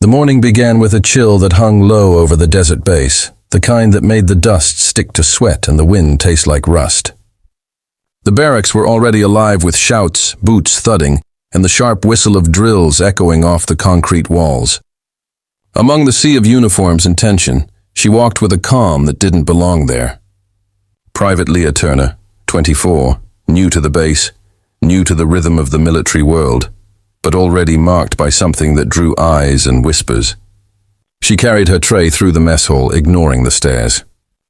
The morning began with a chill that hung low over the desert base, the kind that made the dust stick to sweat and the wind taste like rust. The barracks were already alive with shouts, boots thudding, and the sharp whistle of drills echoing off the concrete walls. Among the sea of uniforms and tension, she walked with a calm that didn't belong there. Private Leah Turner, 24, new to the base, new to the rhythm of the military world, but already marked by something that drew eyes and whispers. She carried her tray through the mess hall, ignoring the stares.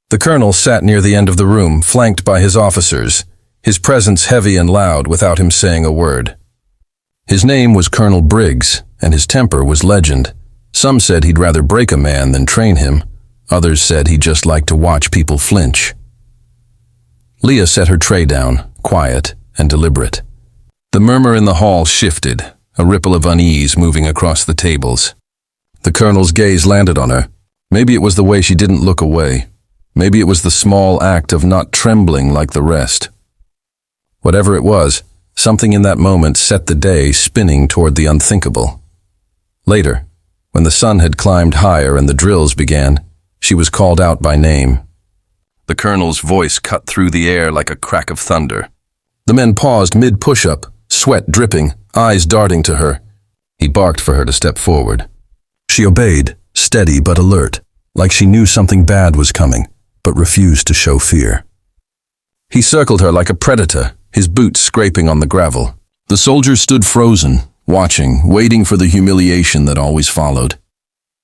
The colonel sat near the end of the room, flanked by his officers, his presence heavy and loud without him saying a word. His name was Colonel Briggs, and his temper was legend. Some said he'd rather break a man than train him. Others said he just liked to watch people flinch. Leah set her tray down, quiet and deliberate. The murmur in the hall shifted, a ripple of unease moving across the tables. The colonel's gaze landed on her. Maybe it was the way she didn't look away. Maybe it was the small act of not trembling like the rest. Whatever it was, something in that moment set the day spinning toward the unthinkable. Later, when the sun had climbed higher and the drills began, she was called out by name. The colonel's voice cut through the air like a crack of thunder. The men paused mid-push-up, sweat dripping, eyes darting to her. He barked for her to step forward. She obeyed, steady but alert, like she knew something bad was coming, but refused to show fear. He circled her like a predator, his boots scraping on the gravel. The soldiers stood frozen, watching, waiting for the humiliation that always followed.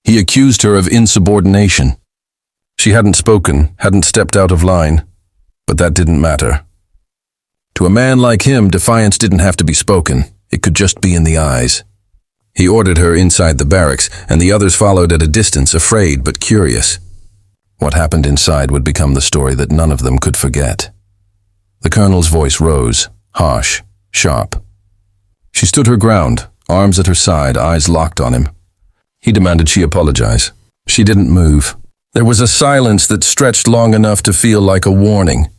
He accused her of insubordination. She hadn't spoken, hadn't stepped out of line, but that didn't matter. To a man like him, defiance didn't have to be spoken. It could just be in the eyes. He ordered her inside the barracks, and the others followed at a distance, afraid but curious. What happened inside would become the story that none of them could forget. The colonel's voice rose, harsh, sharp. She stood her ground, arms at her side, eyes locked on him. He demanded she apologize. She didn't move. There was a silence that stretched long enough to feel like a warning.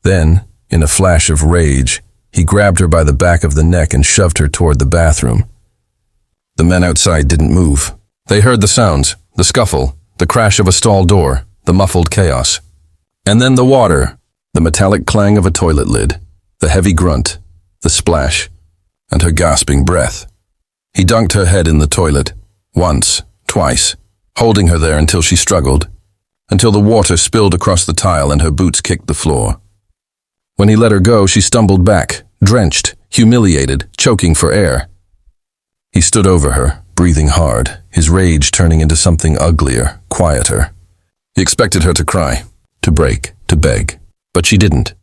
Then, in a flash of rage, he grabbed her by the back of the neck and shoved her toward the bathroom. The men outside didn't move. They heard the sounds, the scuffle, the crash of a stall door, the muffled chaos. And then the water, the metallic clang of a toilet lid, the heavy grunt, the splash, and her gasping breath. He dunked her head in the toilet, once, twice, holding her there until she struggled, until the water spilled across the tile and her boots kicked the floor. When he let her go, she stumbled back, drenched, humiliated, choking for air. He stood over her, breathing hard, his rage turning into something uglier, quieter. He expected her to cry, to break, to beg, but she didn't.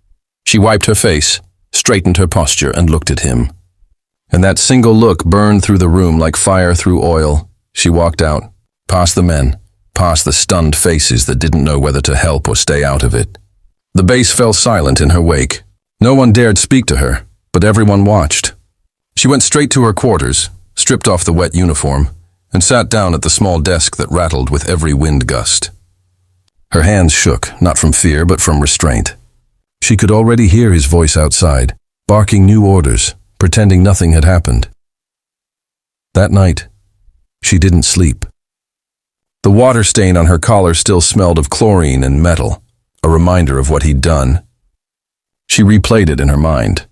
She wiped her face, straightened her posture, and looked at him. And that single look burned through the room like fire through oil. She walked out, past the men, past the stunned faces that didn't know whether to help or stay out of it. The base fell silent in her wake. No one dared speak to her, but everyone watched. She went straight to her quarters, stripped off the wet uniform, and sat down at the small desk that rattled with every wind gust. Her hands shook, not from fear but from restraint. She could already hear his voice outside, barking new orders, pretending nothing had happened. That night, she didn't sleep. The water stain on her collar still smelled of chlorine and metal, a reminder of what he'd done. She replayed it in her mind.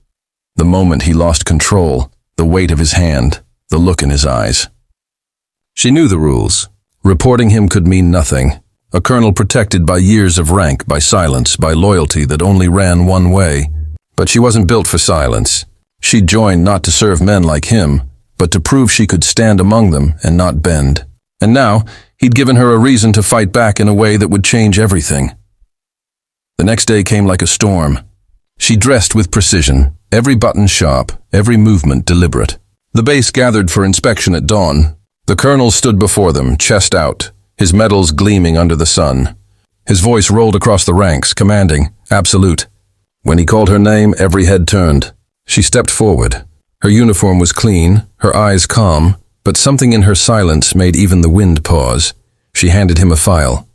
The moment he lost control, the weight of his hand, the look in his eyes. She knew the rules. Reporting him could mean nothing. A colonel protected by years of rank, by silence, by loyalty that only ran one way. But she wasn't built for silence. She'd joined not to serve men like him, but to prove she could stand among them and not bend. And now, he'd given her a reason to fight back in a way that would change everything. The next day came like a storm. She dressed with precision, every button sharp, every movement deliberate. The base gathered for inspection at dawn. The colonel stood before them, chest out, his medals gleaming under the sun. His voice rolled across the ranks, commanding, absolute. When he called her name, every head turned. She stepped forward. Her uniform was clean, her eyes calm, but something in her silence made even the wind pause. She handed him a file.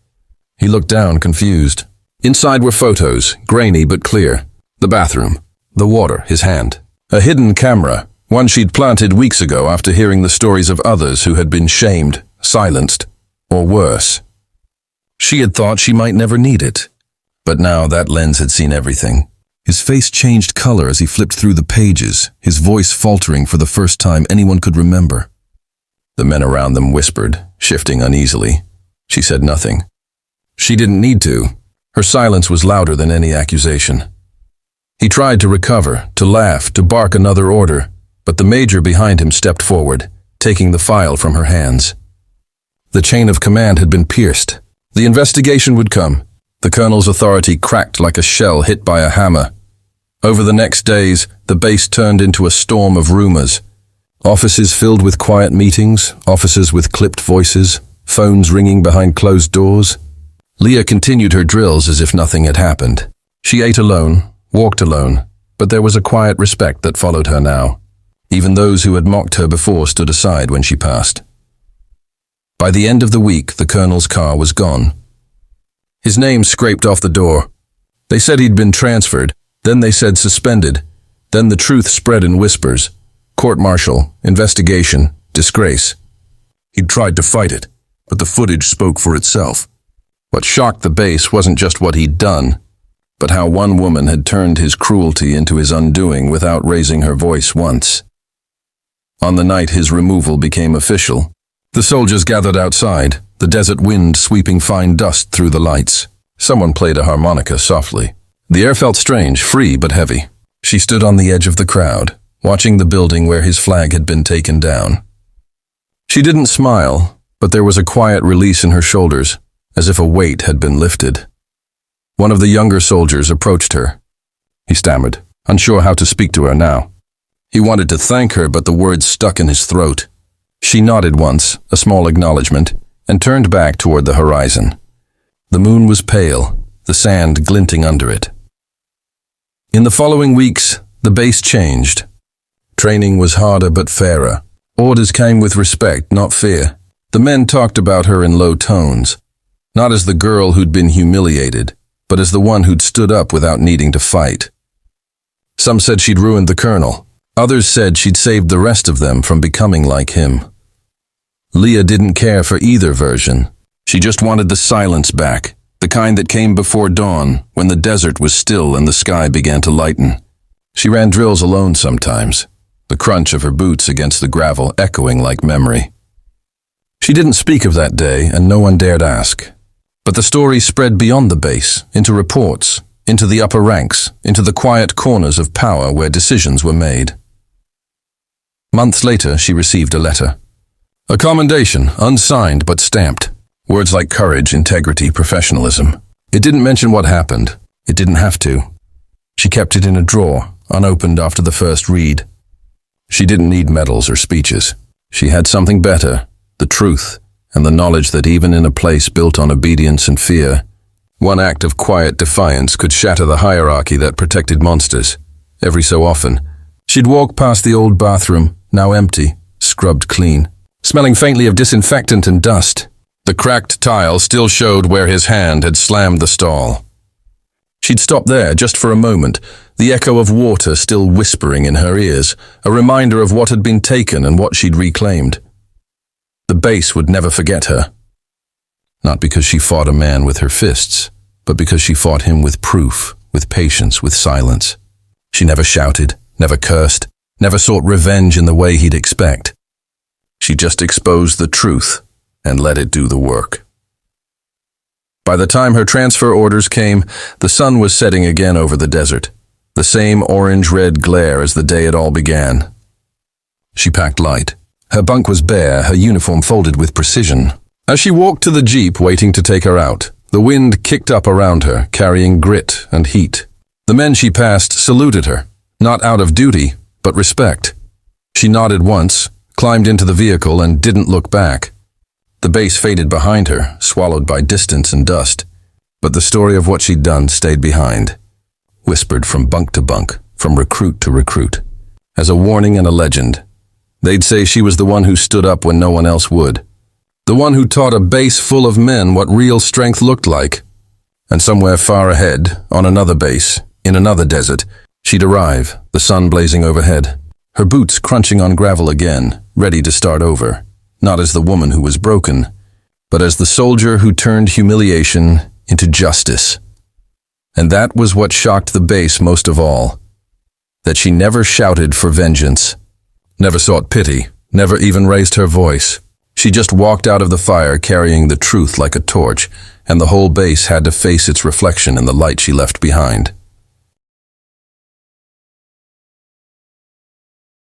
He looked down, confused. Inside were photos, grainy but clear. The bathroom, the water, his hand. A hidden camera, one she'd planted weeks ago after hearing the stories of others who had been shamed, silenced, or worse. She had thought she might never need it, but now that lens had seen everything. His face changed color as he flipped through the pages, his voice faltering for the first time anyone could remember. The men around them whispered, shifting uneasily. She said nothing. She didn't need to. Her silence was louder than any accusation. He tried to recover, to laugh, to bark another order, but the major behind him stepped forward, taking the file from her hands. The chain of command had been pierced. The investigation would come. The colonel's authority cracked like a shell hit by a hammer. Over the next days, the base turned into a storm of rumors. Offices filled with quiet meetings, officers with clipped voices, phones ringing behind closed doors. Leah continued her drills as if nothing had happened. She ate alone, walked alone, but there was a quiet respect that followed her now. Even those who had mocked her before stood aside when she passed. By the end of the week, the colonel's car was gone. His name scraped off the door. They said he'd been transferred, then they said suspended, then the truth spread in whispers. Court-martial, investigation, disgrace. He'd tried to fight it, but the footage spoke for itself. What shocked the base wasn't just what he'd done, but how one woman had turned his cruelty into his undoing without raising her voice once. On the night his removal became official, the soldiers gathered outside, the desert wind sweeping fine dust through the lights. Someone played a harmonica softly. The air felt strange, free but heavy. She stood on the edge of the crowd, watching the building where his flag had been taken down. She didn't smile, but there was a quiet release in her shoulders, as if a weight had been lifted. One of the younger soldiers approached her. He stammered, unsure how to speak to her now. He wanted to thank her, but the words stuck in his throat. She nodded once, a small acknowledgement, and turned back toward the horizon. The moon was pale, the sand glinting under it. In the following weeks, the base changed. Training was harder but fairer. Orders came with respect, not fear. The men talked about her in low tones, not as the girl who'd been humiliated, but as the one who'd stood up without needing to fight. Some said she'd ruined the colonel. Others said she'd saved the rest of them from becoming like him. Leah didn't care for either version. She just wanted the silence back, the kind that came before dawn, when the desert was still and the sky began to lighten. She ran drills alone sometimes, the crunch of her boots against the gravel echoing like memory. She didn't speak of that day, and no one dared ask. But the story spread beyond the base, into reports, into the upper ranks, into the quiet corners of power where decisions were made. Months later, she received a letter. A commendation, unsigned but stamped. Words like courage, integrity, professionalism. It didn't mention what happened. It didn't have to. She kept it in a drawer, unopened after the first read. She didn't need medals or speeches. She had something better, the truth, and the knowledge that even in a place built on obedience and fear, one act of quiet defiance could shatter the hierarchy that protected monsters. Every so often, she'd walk past the old bathroom, now empty, scrubbed clean, smelling faintly of disinfectant and dust. The cracked tile still showed where his hand had slammed the stall. She'd stop there just for a moment, the echo of water still whispering in her ears, a reminder of what had been taken and what she'd reclaimed. The base would never forget her. Not because she fought a man with her fists, but because she fought him with proof, with patience, with silence. She never shouted, never cursed, never sought revenge in the way he'd expect. She just exposed the truth and let it do the work. By the time her transfer orders came, the sun was setting again over the desert, the same orange-red glare as the day it all began. She packed light. Her bunk was bare, her uniform folded with precision. As she walked to the jeep waiting to take her out, the wind kicked up around her, carrying grit and heat. The men she passed saluted her, not out of duty, but respect. She nodded once, climbed into the vehicle, and didn't look back. The base faded behind her, swallowed by distance and dust, but the story of what she'd done stayed behind, whispered from bunk to bunk, from recruit to recruit. As a warning and a legend, they'd say she was the one who stood up when no one else would, the one who taught a base full of men what real strength looked like. And somewhere far ahead, on another base, in another desert, she'd arrive, the sun blazing overhead. her boots crunching on gravel again, ready to start over, not as the woman who was broken, but as the soldier who turned humiliation into justice. And that was what shocked the base most of all, that she never shouted for vengeance, never sought pity, never even raised her voice. She just walked out of the fire carrying the truth like a torch, and the whole base had to face its reflection in the light she left behind.